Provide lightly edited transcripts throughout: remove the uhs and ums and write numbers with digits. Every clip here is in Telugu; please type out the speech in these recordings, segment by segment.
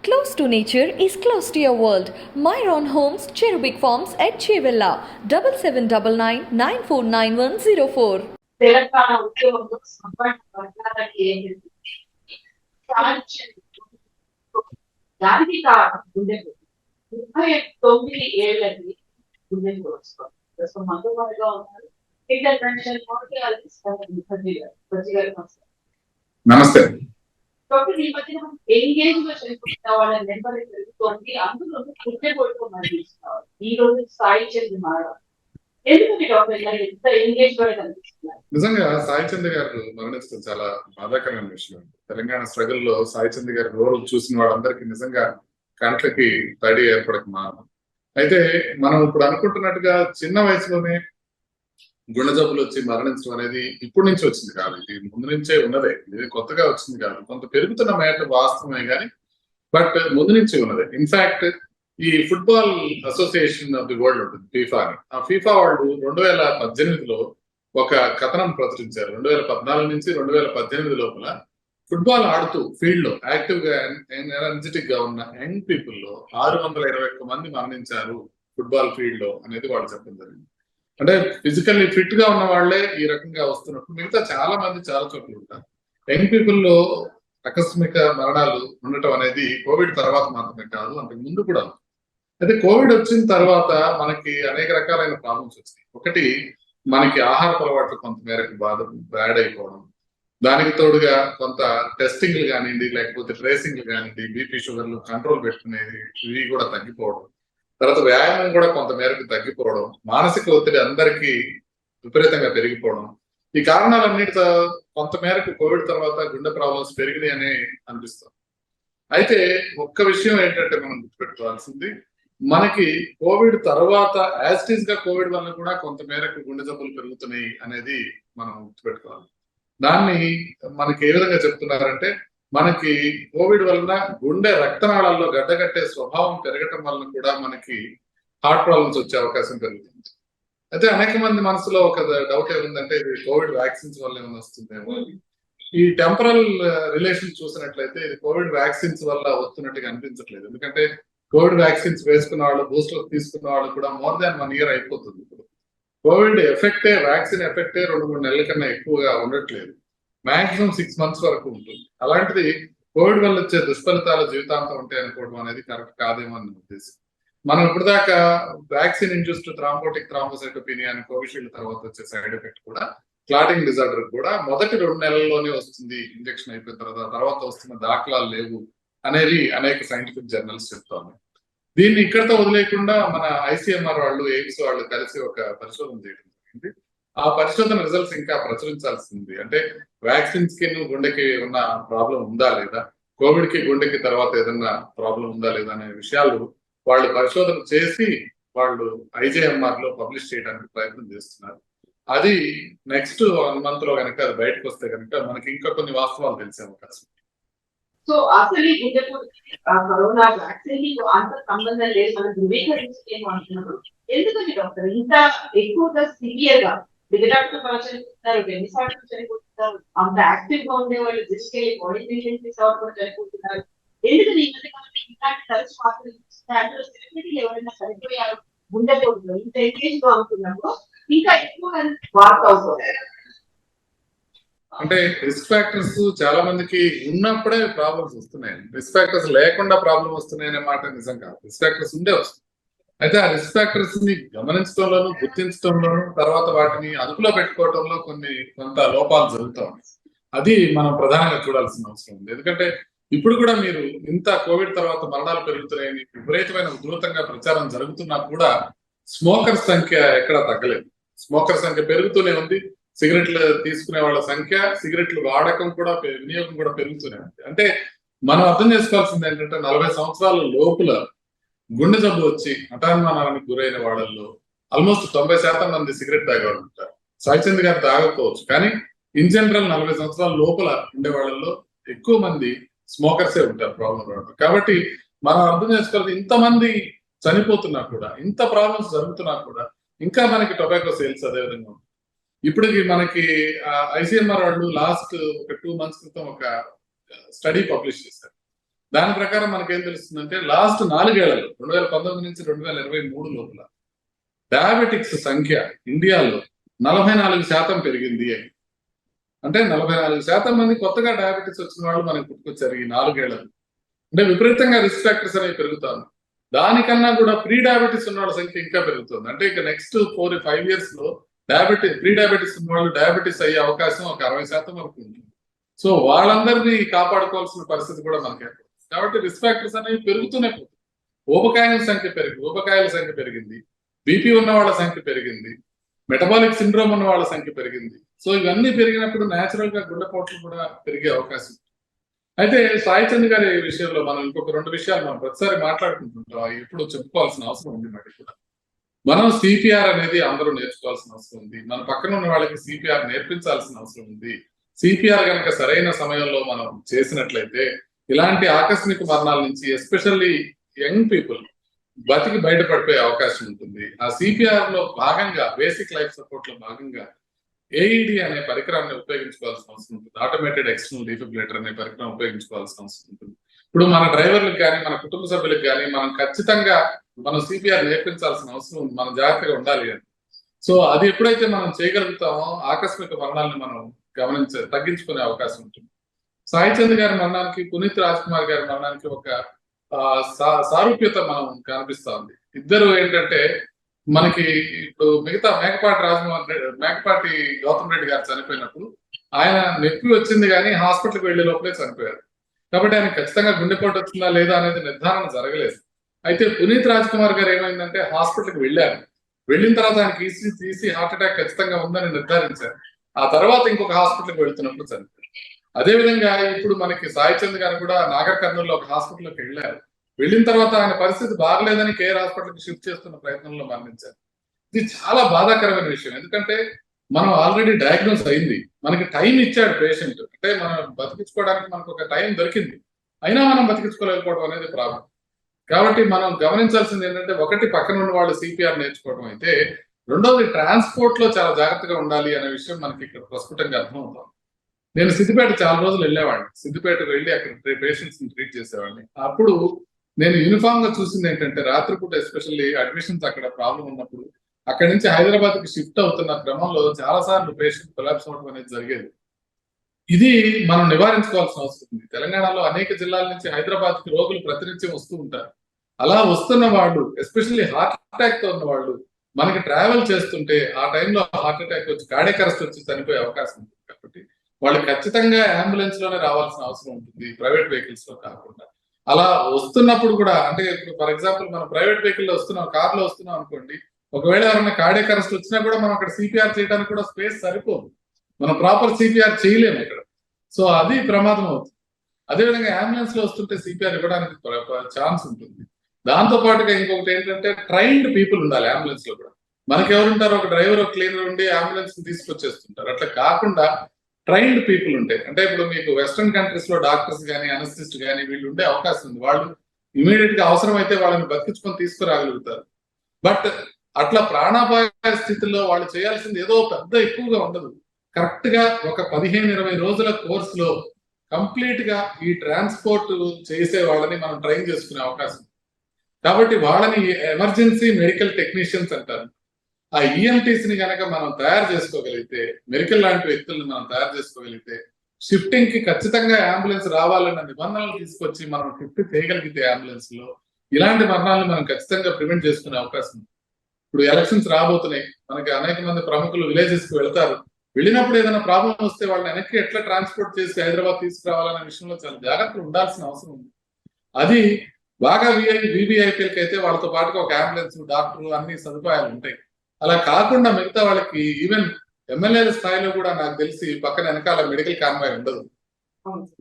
Close to nature is close to your world. Myron Homes, Cherubic Farms at Chevilla, 7799949104. Telangana ఉద్యోగంలో సంపన్న వర్గాలకి ఏంటంటే దానికి కారణం గుండెకు 39 ఏళ్ళకి గుండెకు వస్తుంది. ప్రస్తుతం అందుబాటులో ఉన్నారు ఇంటర్నేషనల్ నమస్తే. డాక్టర్, ఈ మధ్య ఎంగేజ్ గా చనిపోతున్న వాళ్ళ నెంబర్ పెరుగుతోంది. అందులో గుండె కొడుకు మరణిస్తున్నారు. ఈ రోజు సాయి చంద్ర మారారు. ఎందుకని డాక్టర్ ఎంత ఎంగేజ్ గా కనిపిస్తున్నారు? నిజంగా సాయి చంద్ర గారు మరణించడం చాలా బాధాకరమైన విషయం. తెలంగాణ స్ట్రగుల్ లో సాయి చంద్ర గారి రోల్ చూసిన వాళ్ళందరికీ నిజంగా కంట్లకి తడి ఏర్పడక మానం. అయితే మనం ఇప్పుడు అనుకుంటున్నట్టుగా చిన్న వయసులోనే గుండె జబ్బులు వచ్చి మరణించడం అనేది ఇప్పటి నుంచి వచ్చింది కాదు, ఇది ముందు నుంచే ఉన్నదే, ఇది కొత్తగా వచ్చింది కాదు. కొంత పెరుగుతున్న మేట వాస్తవమే కానీ బట్ ముందు నుంచి ఉన్నదే. ఇన్ఫాక్ట్ ఈ football association of the world ఉంటుంది ఫీఫా అని. ఆ ఫీఫా వాళ్ళు 2018లో ఒక కథనం ప్రచురించారు. 2014 నుంచి 2018 లోపల ఫుట్బాల్ ఆడుతూ ఫీల్డ్ లో యాక్టివ్ గా ఎనర్జెటిక్ గా ఉన్న యంగ్ పీపుల్ లో 621 మంది మరణించారు ఫుట్బాల్ ఫీల్డ్ లో అనేది వాళ్ళు చెప్పడం జరిగింది. అంటే ఫిజికల్లీ ఫిట్ గా ఉన్న వాళ్ళే ఈ రకంగా వస్తున్నప్పుడు మిగతా చాలా మంది చాలా చోట్ల ఉంటారు. యంగ్ పీపుల్ లో ఆకస్మిక మరణాలు ఉండటం అనేది కోవిడ్ తర్వాత మాత్రమే కాదు, అంతకు ముందు కూడా. అయితే కోవిడ్ వచ్చిన తర్వాత మనకి అనేక రకాలైన ప్రాబ్లమ్స్ వచ్చినాయి. ఒకటి, మనకి ఆహార అలవాట్లు కొంత మేరకు బ్యాడ్ అయిపోవడం, దానికి తోడుగా కొంత టెస్టింగ్లు కానివ్వండి లేకపోతే ట్రేసింగ్లు కానివ్వండి, బీపీ షుగర్లు కంట్రోల్ పెట్టుకునేది ఇవి కూడా తగ్గిపోవడం, తర్వాత వ్యాయామం కూడా కొంత మేరకు తగ్గిపోవడం, మానసిక ఒత్తిడి అందరికీ విపరీతంగా పెరిగిపోవడం, ఈ కారణాలన్నిటితో కొంత మేరకు కోవిడ్ తర్వాత గుండె ప్రాబ్లమ్స్ పెరిగినాయి అని అనిపిస్తుంది. అయితే ఒక్క విషయం ఏంటంటే మనం గుర్తుపెట్టుకోవాల్సింది, మనకి కోవిడ్ తర్వాత యాస్టీస్ గా కోవిడ్ వల్ల కూడా కొంత మేరకు గుండె జబ్బులు పెరుగుతున్నాయి అనేది మనం గుర్తుపెట్టుకోవాలి. దాన్ని మనకి ఏ విధంగా చెప్తున్నారంటే, మనకి కోవిడ్ వలన గుండె రక్తనాళాల్లో గడ్డగట్టే స్వభావం పెరగటం వలన కూడా మనకి హార్ట్ ప్రాబ్లమ్స్ వచ్చే అవకాశం పెరుగుతుంది. అయితే అనేక మంది మనసులో ఒక డౌట్ ఏముందంటే, ఇది కోవిడ్ వ్యాక్సిన్స్ వల్ల ఏమైనా వస్తుందేమో. ఈ టెంపరల్ రిలేషన్ చూసినట్లయితే ఇది కోవిడ్ వ్యాక్సిన్స్ వల్ల వస్తున్నట్టుగా అనిపించట్లేదు. ఎందుకంటే కోవిడ్ వ్యాక్సిన్స్ వేసుకున్న వాళ్ళు, బూస్టర్ తీసుకున్న వాళ్ళు కూడా మోర్ దాన్ 1 year అయిపోతుంది. ఇప్పుడు కోవిడ్ ఎఫెక్టే, వ్యాక్సిన్ ఎఫెక్టే 2-3 నెలల కన్నా ఎక్కువగా ఉండట్లేదు. మాక్సిమం 6 months వరకు ఉంటుంది. అలాంటిది కోవిడ్ వల్ల వచ్చే దుష్ఫలితాలు జీవితాంతం ఉంటాయి అనుకోవడం అనేది కరెక్ట్ కాదేమో అని ఉద్దేశం. మనం ఇప్పుడు దాకా వ్యాక్సిన్ ఇండ్యూస్డ్ థ్రాంబోటిక్ థ్రాంబోసైటోపెనియా అని కోవిషీల్డ్ తర్వాత వచ్చే సైడ్ ఎఫెక్ట్ కూడా, క్లాటింగ్ డిజార్డర్ కూడా మొదటి 2 నెలల్లోనే వస్తుంది ఇంజెక్షన్ అయిపోయిన తర్వాత వస్తున్న దాఖలాలు లేవు అనేది అనేక సైంటిఫిక్ జర్నల్స్ చెప్తాను. దీన్ని ఇక్కడతో వదిలేకుండా మన ఐసీఎంఆర్ వాళ్ళు, ఎయిమ్స్ వాళ్ళు కలిసి ఒక పరిశోధన చేయడం జరిగింది. ఆ పరిశోధన రిజల్ట్స్ ఇంకా ప్రచురించాల్సింది. అంటే వ్యాక్సిన్స్ కి గుండెకి ఉన్న ప్రాబ్లం ఉందా లేదా, కోవిడ్ కి గుండెకి తర్వాత ఏదన్నా ప్రాబ్లం ఉందా లేదా అనే విషయాలు వాళ్ళు పరిశోధన చేసి వాళ్ళు ఐజేఎంఆర్ లో పబ్లిష్ చేయడానికి ప్రయత్నం చేస్తున్నారు. అది నెక్స్ట్ 1 month లో కనుక అది బయటకు వస్తే కనుక మనకి ఇంకా కొన్ని వాస్తవాలు తెలిసే అవకాశం. సో అసలు ఈ గుండెపోటుకి కరోనా వ్యాక్సిన్ అంత సంబంధం లేదు, మనం ధృవీకరించలేము అంటున్నారు. ఎందుకని డాక్టర్ ఇంత ఎక్కువగా సివియర్ గా డాక్టర్ చనిపోతున్నారు, ఎన్నిసార్లు చనిపోతున్నారు, అంత యాక్టివ్ గా ఉండే వాళ్ళు ఫిజికల్లీ బాడీ మెయింటెనెన్స్ కూడా చనిపోతున్నారు? ఎందుకని ఈ మధ్య కాలంలో ఇలాంటి తరచు మాత్రం సెలబ్రిటీలు ఎవరైనా చనిపోయారు గుండెపోటులో ఇంత ఎంగేజ్ గా ఉంటున్నప్పుడు ఇంకా ఎక్కువగా వార్త అవుతుంది? అంటే రిస్క్ ఫ్యాక్టర్స్ చాలా మందికి ఉన్నప్పుడే ప్రాబ్లమ్స్ వస్తున్నాయి. రిస్క్ ఫ్యాక్టర్స్ లేకుండా ప్రాబ్లం వస్తున్నాయి అనే మాట నిజం కాదు. రిస్క్ ఫ్యాక్టర్స్ ఉండే వస్తుంది. అయితే ఆ రిస్క్ ఫ్యాక్టర్స్ ని గమనించడంలోను, గుర్తించడంలోను, తర్వాత వాటిని అదుపులో పెట్టుకోవడంలో కొంత లోపాలు జరుగుతూ ఉన్నాయి. అది మనం ప్రధానంగా చూడాల్సిన అవసరం ఉంది. ఎందుకంటే ఇప్పుడు కూడా మీరు ఇంత కోవిడ్ తర్వాత మరణాలు పెరుగుతున్నాయని విపరీతమైన ఉధృతంగా ప్రచారం జరుగుతున్నా కూడా స్మోకర్స్ సంఖ్య ఎక్కడా తగ్గలేదు. స్మోకర్ సంఖ్య పెరుగుతూనే ఉంది. సిగరెట్లు తీసుకునే వాళ్ళ సంఖ్య, సిగరెట్లు వాడకం కూడా, వినియోగం కూడా పెరుగుతూనే ఉంది. అంటే మనం అర్థం చేసుకోవాల్సింది ఏంటంటే 40 సంవత్సరాల లోపల గుండె జబ్బు వచ్చి హఠాన్మరణానికి గురైన వాళ్ళల్లో ఆల్మోస్ట్ 90% మంది సిగరెట్ తాగేవాళ్ళు ఉంటారు. సాయి చంద్ గారు తాగకపోవచ్చు, కానీ ఇన్ జనరల్ 40 సంవత్సరాల లోపల ఉండే వాళ్ళల్లో ఎక్కువ మంది స్మోకర్సే ఉంటారు ప్రాబ్లం రావడం. కాబట్టి మనం అర్థం చేసుకోవాలి, ఇంతమంది చనిపోతున్నా కూడా, ఇంత ప్రాబ్లమ్స్ జరుగుతున్నా కూడా ఇంకా మనకి టొబాకో సేల్స్ అదే విధంగా ఉంటుంది. ఇప్పటికి మనకి ఐసీఎంఆర్ వాళ్ళు లాస్ట్ ఒక 2 months క్రితం ఒక స్టడీ పబ్లిష్ చేశారు. దాని ప్రకారం మనకేం తెలుస్తుందంటే లాస్ట్ 4 ఏళ్లలో 2019 నుంచి 2023 లోపల డయాబెటిక్స్ సంఖ్య ఇండియాలో 44% పెరిగింది అని. అంటే 44% మంది కొత్తగా డయాబెటిస్ వచ్చిన వాళ్ళు మనకి పుట్టుకొచ్చారు ఈ 4 ఏళ్లలో. అంటే విపరీతంగా రిస్క్ ఫ్యాక్టర్స్ అనేవి పెరుగుతాను. దానికన్నా కూడా ప్రీ డయాబెటిస్ ఉన్న వాళ్ళ సంఖ్య ఇంకా పెరుగుతుంది. అంటే ఇక నెక్స్ట్ 4-5 ఇయర్స్ లో ప్రీ డయాబెటిస్ ఉన్న వాళ్ళు డయాబెటిస్ అయ్యే అవకాశం ఒక 60% వరకు ఉంటుంది. సో వాళ్ళందరినీ కాపాడుకోవాల్సిన పరిస్థితి కూడా మనకి ఏర్పడుతుంది. కాబట్టి రిస్క్ ఫ్యాక్టర్స్ అనేవి పెరుగుతూనే పోతుంది. ఊబకాయాల సంఖ్య పెరిగింది, బీపీ ఉన్న వాళ్ళ సంఖ్య పెరిగింది, మెటబాలిక్ సిండ్రోమ్ ఉన్న వాళ్ళ సంఖ్య పెరిగింది. సో ఇవన్నీ పెరిగినప్పుడు న్యాచురల్ గా గుండెపోట్లు కూడా పెరిగే అవకాశం. అయితే సాయి చంద్ గారి విషయంలో మనం ఇంకొక 2 విషయాలు మనం ప్రతిసారి మాట్లాడుకుంటుంటాం, ఇప్పుడు చెప్పుకోవాల్సిన అవసరం ఉంది మనకి కూడా. మనం సిపిఆర్ అనేది అందరూ నేర్చుకోవాల్సిన అవసరం ఉంది. మన పక్కన ఉన్న వాళ్ళకి సిపిఆర్ నేర్పించాల్సిన అవసరం ఉంది. సిపిఆర్ కనుక సరైన సమయంలో మనం చేసినట్లయితే ఇలాంటి ఆకస్మిక మరణాల నుంచి ఎస్పెషల్లీ యంగ్ పీపుల్ బతికి బయటపడిపోయే అవకాశం ఉంటుంది. ఆ సిపిఆర్ లో భాగంగా బేసిక్ లైఫ్ సపోర్ట్ లో భాగంగా ఏఈడి అనే పరికరాన్ని ఉపయోగించుకోవాల్సిన అవసరం ఉంటుంది. ఆటోమేటెడ్ ఎక్స్టర్నల్ డిఫిబ్రిలేటర్ అనే పరికరం ఉపయోగించుకోవాల్సిన అవసరం ఉంటుంది. ఇప్పుడు మన డ్రైవర్లకు కానీ మన కుటుంబ సభ్యులకు కానీ మనం ఖచ్చితంగా మనం సిపిఆర్ నేర్పించాల్సిన అవసరం ఉంది. మనం జాగ్రత్తగా ఉండాలి అని. సో అది ఎప్పుడైతే మనం చేయగలుగుతామో ఆకస్మిక మరణాలను మనం తగ్గించుకునే అవకాశం ఉంటుంది. సాయి చంద్ గారి మరణానికి పునీత్ రాజ్ కుమార్ గారి మరణానికి ఒక సారూప్యత మనం కనిపిస్తా ఉంది. ఇద్దరు ఏంటంటే మనకి ఇప్పుడు మిగతా మేకపాటి గౌతమ్ రెడ్డి గారు చనిపోయినప్పుడు ఆయన నొప్పి వచ్చింది కానీ హాస్పిటల్కి వెళ్లే లోపలే చనిపోయారు. కాబట్టి ఆయన ఖచ్చితంగా గుండెపోటు వచ్చిందా లేదా అనేది నిర్ధారణ జరగలేదు. అయితే పునీత్ రాజ్ కుమార్ గారు ఏమైందంటే హాస్పిటల్కి వెళ్ళారు. వెళ్ళిన తర్వాత ఆయనకి ఈసీ హార్ట్ అటాక్ ఖచ్చితంగా ఉందని నిర్ధారించారు. ఆ తర్వాత ఇంకొక హాస్పిటల్కి వెళ్తున్నప్పుడు చనిపోయారు. అదేవిధంగా ఇప్పుడు మనకి సాయి చంద్ గారు కూడా నాగర్ కర్నూలులో ఒక హాస్పిటల్కి వెళ్ళారు. వెళ్ళిన తర్వాత ఆయన పరిస్థితి బాగలేదని కేర్ హాస్పిటల్కి షిఫ్ట్ చేస్తున్న ప్రయత్నంలో మరణించారు. ఇది చాలా బాధాకరమైన విషయం. ఎందుకంటే మనం ఆల్రెడీ డయాగ్నోస్ అయింది, మనకి టైం ఇచ్చాడు పేషెంట్, అంటే మనం బతికించుకోవడానికి మనకు ఒక టైం దొరికింది, అయినా మనం బతికించుకోలేకపోవడం అనేది ప్రాబ్లం. కాబట్టి మనం గమనించాల్సింది ఏంటంటే ఒకటి పక్కన ఉన్న వాళ్ళు సిపిఆర్ నేర్చుకోవడం అయితే, రెండోది ట్రాన్స్పోర్ట్ లో చాలా జాగ్రత్తగా ఉండాలి అనే విషయం మనకి ఇక్కడ ప్రస్ఫుటంగా అర్థమవుతాం. నేను సిద్దిపేట చాలా రోజులు వెళ్ళేవాడిని. సిద్దిపేటకు వెళ్ళి అక్కడ పేషెంట్స్ ని ట్రీట్ చేసేవాడిని. అప్పుడు నేను యూనిఫామ్ గా చూసింది ఏంటంటే రాత్రిపూట ఎస్పెషల్లీ అడ్మిషన్స్ అక్కడ ప్రాబ్లం ఉన్నప్పుడు అక్కడి నుంచి హైదరాబాద్ కి షిఫ్ట్ అవుతున్న క్రమంలో చాలా సార్లు పేషెంట్ కొలాప్స్ అవడం అనేది జరిగేది. ఇది మనం నివారించుకోవాల్సిన అవసరం ఉంది. తెలంగాణలో అనేక జిల్లాల నుంచి హైదరాబాద్ కి రోగులు ప్రతినిత్యం వస్తూ ఉంటారు. అలా వస్తున్న వాళ్ళు ఎస్పెషల్లీ హార్ట్ అటాక్ తో ఉన్న వాళ్ళు మనకి ట్రావెల్ చేస్తుంటే ఆ టైంలో హార్ట్ అటాక్ వచ్చి కార్డియాక్ అరెస్ట్ వచ్చి చనిపోయే అవకాశం ఉంటుంది. కాబట్టి వాళ్ళు ఖచ్చితంగా అంబులెన్స్ లోనే రావాల్సిన అవసరం ఉంటుంది, ప్రైవేట్ వెహికల్స్ లో కాకుండా. అలా వస్తున్నప్పుడు కూడా అంటే ఇప్పుడు ఫర్ ఎగ్జాంపుల్ మనం ప్రైవేట్ వెహికల్ లో వస్తున్నాం, కార్ లో వస్తున్నాం అనుకోండి, ఒకవేళ ఎవరైనా కార్డియాక్ అరెస్ట్ వచ్చినా కూడా మనం అక్కడ సిపిఆర్ చేయడానికి కూడా స్పేస్ సరిపోదు, మనం ప్రాపర్ సిపిఆర్ చేయలేము ఇక్కడ. సో అది ప్రమాదం అవుతుంది. అదేవిధంగా అంబులెన్స్ లో వస్తుంటే సిపిఆర్ ఇవ్వడానికి ఛాన్స్ ఉంటుంది. దాంతో పాటుగా ఇంకొకటి ఏంటంటే ట్రైన్డ్ పీపుల్ ఉండాలి అంబులెన్స్ లో కూడా. మనకి ఎవరుంటారు, ఒక డ్రైవర్ ఒక క్లీనర్ ఉండి అంబులెన్స్ తీసుకొచ్చేస్తుంటారు. అట్లా కాకుండా ట్రైన్డ్ పీపుల్ ఉంటాయి. అంటే ఇప్పుడు మీకు వెస్ట్రన్ కంట్రీస్ లో డాక్టర్స్ కానీ అనస్థిస్ట్ కానీ వీళ్ళు ఉండే అవకాశం ఉంది. వాళ్ళు ఇమీడియట్ గా అవసరం అయితే వాళ్ళని బతికించుకొని తీసుకురాగలుగుతారు. బట్ అట్లా ప్రాణాపాయ స్థితిలో వాళ్ళు చేయాల్సింది ఏదో పెద్ద ఎక్కువగా ఉండదు. కరెక్ట్ గా ఒక 15-20 రోజుల కోర్స్ లో కంప్లీట్ గా ఈ ట్రాన్స్పోర్ట్ చేసే వాళ్ళని మనం ట్రైన్ చేసుకునే అవకాశం. కాబట్టి వాళ్ళని ఎమర్జెన్సీ మెడికల్ టెక్నీషియన్స్ అంటారు. ఆ ఈఎంటీస్ ని కనుక మనం తయారు చేసుకోగలిగితే, మెడికల్ లాంటి వ్యక్తులను మనం తయారు చేసుకోగలిగితే, షిఫ్టింగ్ కి ఖచ్చితంగా అంబులెన్స్ రావాలన్న నిబంధనలు తీసుకొచ్చి మనం షిఫ్ట్ చేయగలిగితే అంబులెన్స్ లో ఇలాంటి మరణాలను మనం ఖచ్చితంగా ప్రివెంట్ చేసుకునే అవకాశం ఉంది. ఇప్పుడు ఎలక్షన్స్ రాబోతున్నాయి, మనకి అనేక మంది ప్రముఖులు విలేజెస్ కి వెళ్తారు. వెళ్ళినప్పుడు ఏదైనా ప్రాబ్లం వస్తే వాళ్ళని వెనక్కి ఎట్లా ట్రాన్స్పోర్ట్ చేసి హైదరాబాద్ తీసుకురావాలనే విషయంలో చాలా జాగ్రత్తలు ఉండాల్సిన అవసరం ఉంది. అది బాగా వివిఐపీలకి అయితే వాళ్ళతో పాటుగా ఒక అంబులెన్స్, డాక్టర్లు అన్ని సదుపాయాలు ఉంటాయి. అలా కాకుండా మిగతా వాళ్ళకి ఈవెన్ ఎమ్మెల్యేల స్థాయిలో కూడా నాకు తెలిసి పక్కన వెనకాల మెడికల్ కాన్వాయ్ ఉండదు.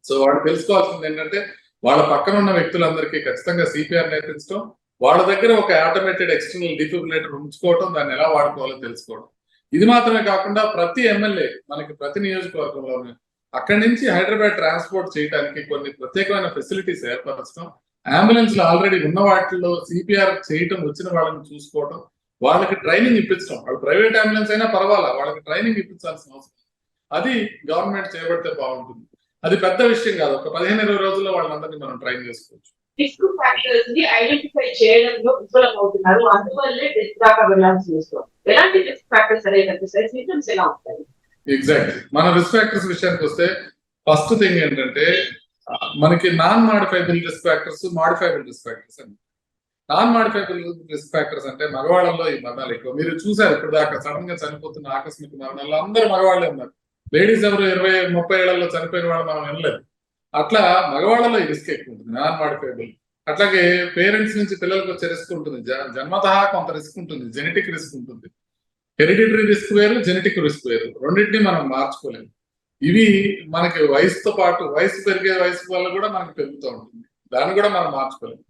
సో వాళ్ళు తెలుసుకోవాల్సింది ఏంటంటే వాళ్ళ పక్కన ఉన్న వ్యక్తులందరికీ ఖచ్చితంగా సిపిఆర్ నేర్పించడం, వాళ్ళ దగ్గర ఒక ఆటోమేటెడ్ ఎక్స్టర్నల్ డిఫిబ్రిలేటర్ ఉంచుకోవడం, దాన్ని ఎలా వాడుకోవాలో తెలుసుకోవడం. ఇది మాత్రమే కాకుండా ప్రతి ఎమ్మెల్యే మనకి ప్రతి నియోజకవర్గంలోనే అక్కడి నుంచి హైదరాబాద్ ట్రాన్స్పోర్ట్ చేయడానికి కొన్ని ప్రత్యేకమైన ఫెసిలిటీస్ ఏర్పరచడం, అంబులెన్స్ లో ఆల్రెడీ ఉన్న వాటిల్లో సిపిఆర్ చేయటం వచ్చిన వాళ్ళని చూసుకోవడం, వాళ్ళకి ట్రైనింగ్ ఇప్పించడం. వాళ్ళు ప్రైవేట్ అంబులెన్స్ అయినా పర్వాలా, వాళ్ళకి ట్రైనింగ్ ఇప్పించాల్సిన అవసరం. అది గవర్నమెంట్ చేయబడితే బాగుంటుంది. అది పెద్ద విషయం కాదు. ఒక 15-20 రోజుల్లో వాళ్ళందరినీ మనం ట్రైన్ చేసుకోవచ్చు. రిస్క్ ఫ్యాక్టర్స్ ని ఐడెంటిఫై చేయడంలో విఫలం అవుతున్నారు, అందువల్లే డెత్ దాకా వెళ్ళాల్సి వస్తుంది. ఎలాంటి రిస్క్ ఫ్యాక్టర్స్ అనేవి కనిపిస్తాయి, సిమ్టమ్స్ ఎలా ఉంటాయి? ఎగ్జాక్ట్లీ. మన రిస్క్ ఫ్యాక్టర్స్ విషయానికి వస్తే ఫస్ట్ థింగ్ ఏంటంటే మనకి non modifiable risk factors, modifiable risk factors అని. నాన్ మాడిఫైబుల్ రిస్క్ ఫ్యాక్టర్స్ అంటే మగవాళ్ళలో ఈ మరణాలు ఎక్కువ. మీరు చూసారు ఇప్పుడు దాకా సడన్ గా చనిపోతున్న ఆకస్మిక మరణాల్లో అందరూ మగవాళ్ళే ఉన్నారు. లేడీస్ ఎవరు 20-30 ఏళ్లలో చనిపోయిన వాళ్ళు మనం వినలేదు. అట్లా మగవాళ్ళలో ఈ రిస్క్ ఎక్కువ ఉంటుంది, నాన్ మాడిఫైబుల్. అట్లాగే పేరెంట్స్ నుంచి పిల్లలకు వచ్చే రిస్క్ ఉంటుంది, జన్మతః కొంత రిస్క్ ఉంటుంది, జెనెటిక్ రిస్క్ ఉంటుంది. హెరిడిటరీ రిస్క్ వేరు, జెనెటిక్ రిస్క్ వేరు, రెండింటినీ మనం మార్చుకోలేము. ఇవి మనకి వయసుతో పాటు వయసు పెరిగే వయసు వల్ల కూడా మనకి పెరుగుతూ ఉంటుంది, దాన్ని కూడా మనం మార్చుకోలేము.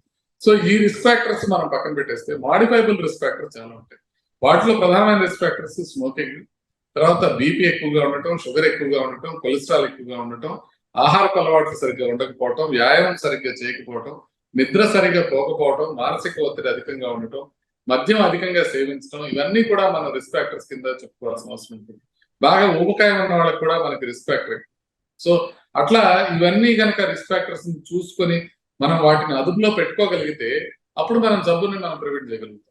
సో ఈ రిస్క్ ఫ్యాక్టర్స్ మనం పక్కన పెట్టేస్తే మాడిఫైబుల్ రిస్క్ ఫ్యాక్టర్స్ చాలా ఉంటాయి. వాటిలో ప్రధానమైన రిస్క్ ఫ్యాక్టర్స్ స్మోకింగ్, తర్వాత బీపీ ఎక్కువగా ఉండటం, షుగర్ ఎక్కువగా ఉండటం, కొలెస్ట్రాల్ ఎక్కువగా ఉండటం, ఆహారపు అలవాట్లు సరిగ్గా ఉండకపోవటం, వ్యాయామం సరిగ్గా చేయకపోవటం, నిద్ర సరిగ్గా పోకపోవటం, మానసిక ఒత్తిడి అధికంగా ఉండటం, మద్యం అధికంగా సేవించడం, ఇవన్నీ కూడా మనం రిస్క్ ఫ్యాక్టర్స్ కింద చెప్పుకోవాల్సిన అవసరం ఉంటుంది. బాగా ఊబకాయం ఉన్న వాళ్ళకి కూడా మనకి రిస్క్ ఫ్యాక్టర్. సో అట్లా ఇవన్నీ కనుక రిస్క్ ఫ్యాక్టర్స్ చూసుకొని మనం వాటిని అదుపులో పెట్టుకోగలిగితే అప్పుడు మనం జబ్బుని మనం ప్రివెంట్ చేయగలుగుతాం.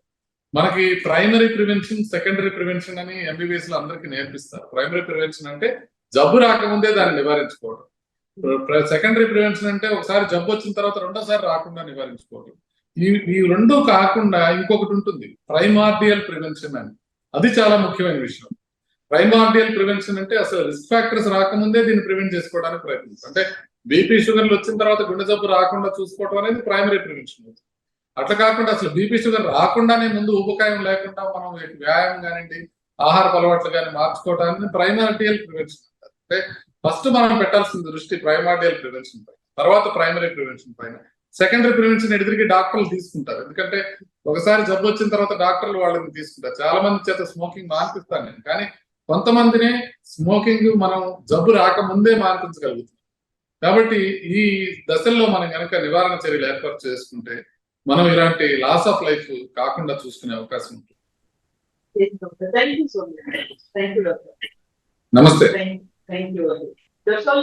మనకి ప్రైమరీ ప్రివెన్షన్, సెకండరీ ప్రివెన్షన్ అని ఎంబీబీఎస్ లో అందరికీ నేర్పిస్తారు. ప్రైమరీ ప్రివెన్షన్ అంటే జబ్బు రాకముందే దాన్ని నివారించుకోవడం. సెకండరీ ప్రివెన్షన్ అంటే ఒకసారి జబ్బు వచ్చిన తర్వాత రెండోసారి రాకుండా నివారించుకోవడం. ఈ రెండు కాకుండా ఇంకొకటి ఉంటుంది, ప్రైమార్డియల్ ప్రివెన్షన్ అని. అది చాలా ముఖ్యమైన విషయం. ప్రైమార్డియల్ ప్రివెన్షన్ అంటే అసలు రిస్క్ ఫ్యాక్టర్స్ రాకముందే దీన్ని ప్రివెంట్ చేసుకోవడానికి ప్రయత్నిస్తాం. అంటే బీపీ షుగర్లు వచ్చిన తర్వాత గుండె జబ్బు రాకుండా చూసుకోవడం అనేది ప్రైమరీ ప్రివెన్షన్. అట్లా కాకుండా అసలు బీపీ షుగర్ రాకుండానే ముందు ఊబకాయం లేకుండా మనం వ్యాయామం కానివ్వండి, ఆహార అలవాట్లు కానీ మార్చుకోవడానికి ప్రైమార్డియల్ ప్రివెన్షన్ అంటారు. అంటే ఫస్ట్ మనం పెట్టాల్సిన దృష్టి ప్రైమార్డియల్ ప్రివెన్షన్ పైన, తర్వాత ప్రైమరీ ప్రివెన్షన్ పైన. సెకండరీ ప్రివెన్షన్ ఎదురికి డాక్టర్లు తీసుకుంటారు, ఎందుకంటే ఒకసారి జబ్బు వచ్చిన తర్వాత డాక్టర్లు వాళ్ళని తీసుకుంటారు. చాలా మంది చేత స్మోకింగ్ మాన్పిస్తాను నేను, కానీ కొంతమందినే స్మోకింగ్ మనం జబ్బు రాకముందే మాన్పించగలుగుతాం. కాబట్టి ఈ దశల్లో మనం కనుక నివారణ చర్యలు ఏర్పాటు చేసుకుంటే మనం ఇలాంటి లాస్ ఆఫ్ లైఫ్ కాకుండా చూసుకునే అవకాశం ఉంటుంది. నమస్తే. Thank you. That's all.